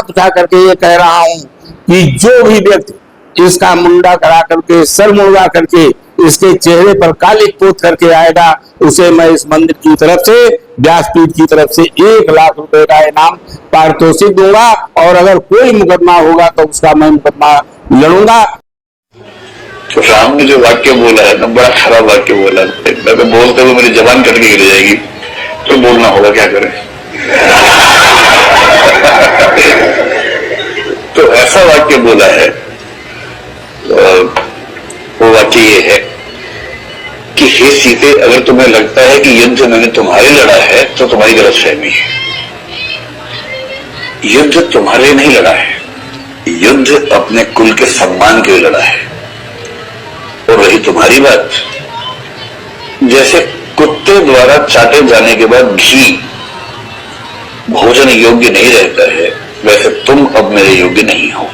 हाथ उठा करके ये कह रहा हूं कि जो भी व्यक्ति इसका मुंडा करा करके, सर मुंडा करके, इसके चेहरे पर कालिक पोत करके आएगा, उसे मैं इस मंदिर की तरफ से, व्यासपीठ की तरफ से 1,00,000 रुपए का इनाम पारितोषिक दूंगा। और अगर कोई मुकदमा होगा तो उसका मैं मुकदमा लड़ूंगा। तो राम ने जो वाक्य बोला है ना, बड़ा खराब वाक्य बोला है। मैं तो बोलते हुए मेरी जबान कट के गिर जाएगी, तो बोलना होगा, क्या करें। तो ऐसा वाक्य बोला है, वो वाक्य ये है कि हे सीते, अगर तुम्हें लगता है कि युद्ध मैंने तुम्हारे लड़ा है तो तुम्हारी गलतफहमी है। युद्ध तुम्हारे लिए नहीं लड़ा है, युद्ध अपने कुल के सम्मान के लिए लड़ा है। और रही तुम्हारी बात, जैसे कुत्ते द्वारा चाटे जाने के बाद घी भोजन योग्य नहीं रहता है, वैसे तुम अब मेरे योग्य नहीं हो।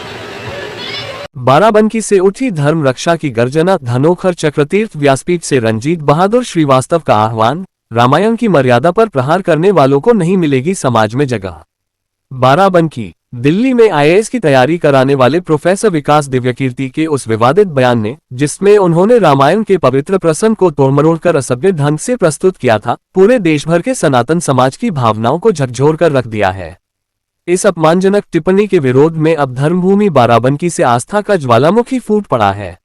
बाराबंकी से उठी धर्म रक्षा की गर्जना। धनोखर चक्रतीर्थ व्यासपीठ से रंजीत बहादुर श्रीवास्तव का आह्वान। रामायण की मर्यादा पर प्रहार करने वालों को नहीं मिलेगी समाज में जगह। बाराबंकी, दिल्ली में आईएएस की तैयारी कराने वाले प्रोफेसर विकास दिव्यकीर्ति के उस विवादित बयान ने, जिसमें उन्होंने रामायण के पवित्र प्रसंग को तोड़मरोड़ असभ्य ढंग से प्रस्तुत किया था, पूरे देश भर के सनातन समाज की भावनाओं को झकझोर कर रख दिया है। इस अपमानजनक टिप्पणी के विरोध में अब धर्मभूमि बाराबंकी से आस्था का ज्वालामुखी फूट पड़ा है।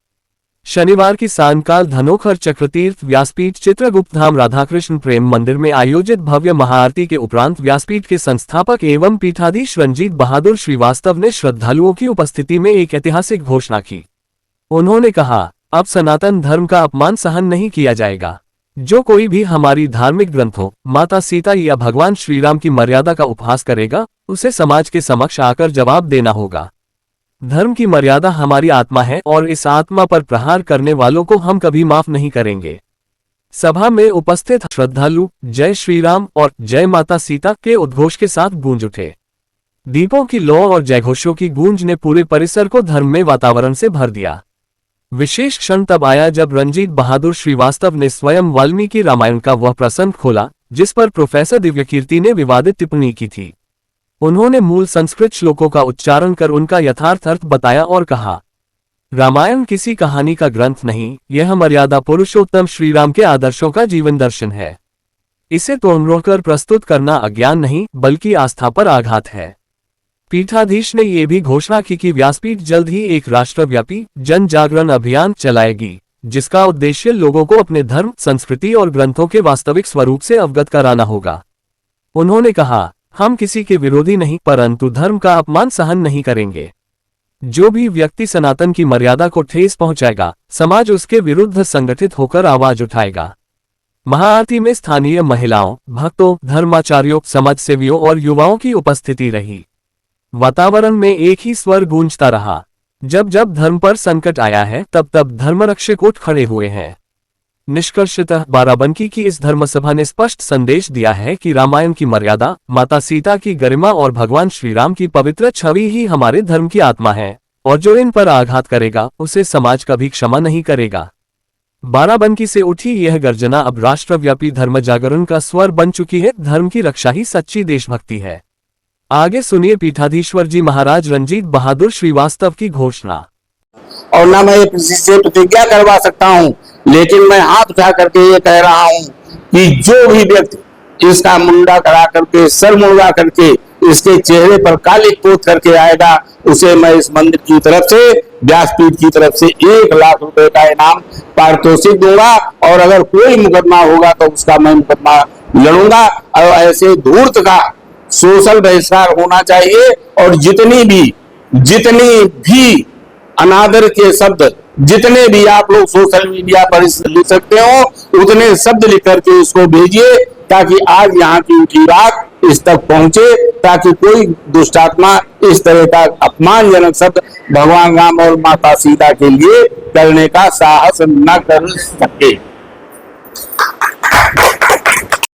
शनिवार की सायंकाल धनोखर चक्रतीर्थ व्यासपीठ चित्रगुप्त धाम राधाकृष्ण प्रेम मंदिर में आयोजित भव्य महाआरती के उपरांत व्यासपीठ के संस्थापक एवं पीठाधीश रंजीत बहादुर श्रीवास्तव ने श्रद्धालुओं की उपस्थिति में एक ऐतिहासिक घोषणा की। उन्होंने कहा, अब सनातन धर्म का अपमान सहन नहीं किया जाएगा। जो कोई भी हमारी धार्मिक ग्रंथों, माता सीता या भगवान श्रीराम की मर्यादा का उपहास करेगा, उसे समाज के समक्ष आकर जवाब देना होगा। धर्म की मर्यादा हमारी आत्मा है और इस आत्मा पर प्रहार करने वालों को हम कभी माफ नहीं करेंगे। सभा में उपस्थित श्रद्धालु जय श्रीराम और जय माता सीता के उद्घोष के साथ गूंज उठे। दीपों की लौ और जयघोषों की गूंज ने पूरे परिसर को धर्ममय वातावरण से भर दिया। विशेष क्षण तब आया जब रंजीत बहादुर श्रीवास्तव ने स्वयं वाल्मीकि रामायण का वह प्रसंग खोला जिस पर प्रोफेसर दिव्यकीर्ति ने विवादित टिप्पणी की थी। उन्होंने मूल संस्कृत श्लोकों का उच्चारण कर उनका यथार्थ अर्थ बताया और कहा, रामायण किसी कहानी का ग्रंथ नहीं, यह मर्यादा पुरुषोत्तम श्रीराम के आदर्शों का जीवन दर्शन है। इसे तोड़मरोड़ प्रस्तुत करना अज्ञान नहीं बल्कि आस्था पर आघात है। पीठाधीश ने यह भी घोषणा की कि व्यासपीठ जल्द ही एक राष्ट्रव्यापी जन जागरण अभियान चलाएगी, जिसका उद्देश्य लोगों को अपने धर्म, संस्कृति और ग्रंथों के वास्तविक स्वरूप से अवगत कराना होगा। उन्होंने कहा, हम किसी के विरोधी नहीं परंतु धर्म का अपमान सहन नहीं करेंगे। जो भी व्यक्ति सनातन की मर्यादा को ठेस पहुंचाएगा, समाज उसके विरुद्ध संगठित होकर आवाज उठाएगा। महाआरती में स्थानीय महिलाओं, भक्तों, धर्माचार्यों, समाजसेवियों और युवाओं की उपस्थिति रही। वातावरण में एक ही स्वर गूंजता रहा, जब जब धर्म पर संकट आया है तब तब धर्मरक्षक उठ खड़े हुए हैं। निष्कर्षतः बाराबंकी की इस धर्मसभा ने स्पष्ट संदेश दिया है कि रामायण की मर्यादा, माता सीता की गरिमा और भगवान श्रीराम की पवित्र छवि ही हमारे धर्म की आत्मा है, और जो इन पर आघात करेगा उसे समाज कभी क्षमा नहीं करेगा। बाराबंकी से उठी यह गर्जना अब राष्ट्रव्यापी धर्म जागरण का स्वर बन चुकी है। धर्म की रक्षा ही सच्ची देशभक्ति है। आगे सुनिए पीठाधीश्वर जी महाराज रंजीत बहादुर श्रीवास्तव की घोषणा। और ना मैं से प्रतिज्ञा करवा सकता हूं, लेकिन मैं हाथ उठा करके ये कह रहा हूं कि जो भी व्यक्ति इसका मुंडा करा करके, सर मुंडा करके, इसके चेहरे पर कालिक पोत करके आएगा, उसे मैं इस मंदिर की तरफ से, व्यासपीठ की तरफ से 1,00,000 रुपए का इनाम पारितोषिक दूंगा। और अगर कोई मुकदमा होगा तो उसका मैं मुकदमा लड़ूंगा। और ऐसे धूर्त का सोशल बहिष्कार होना चाहिए। और जितनी भी अनादर के शब्द, जितने भी आप लोग सोशल मीडिया पर लिख सकते हो, उतने शब्द लिख करके इसको भेजिए, ताकि आज यहाँ की उठी बात इस तक पहुंचे, ताकि कोई दुष्टात्मा इस तरह का अपमानजनक शब्द भगवान राम और माता सीता के लिए करने का साहस न कर सके।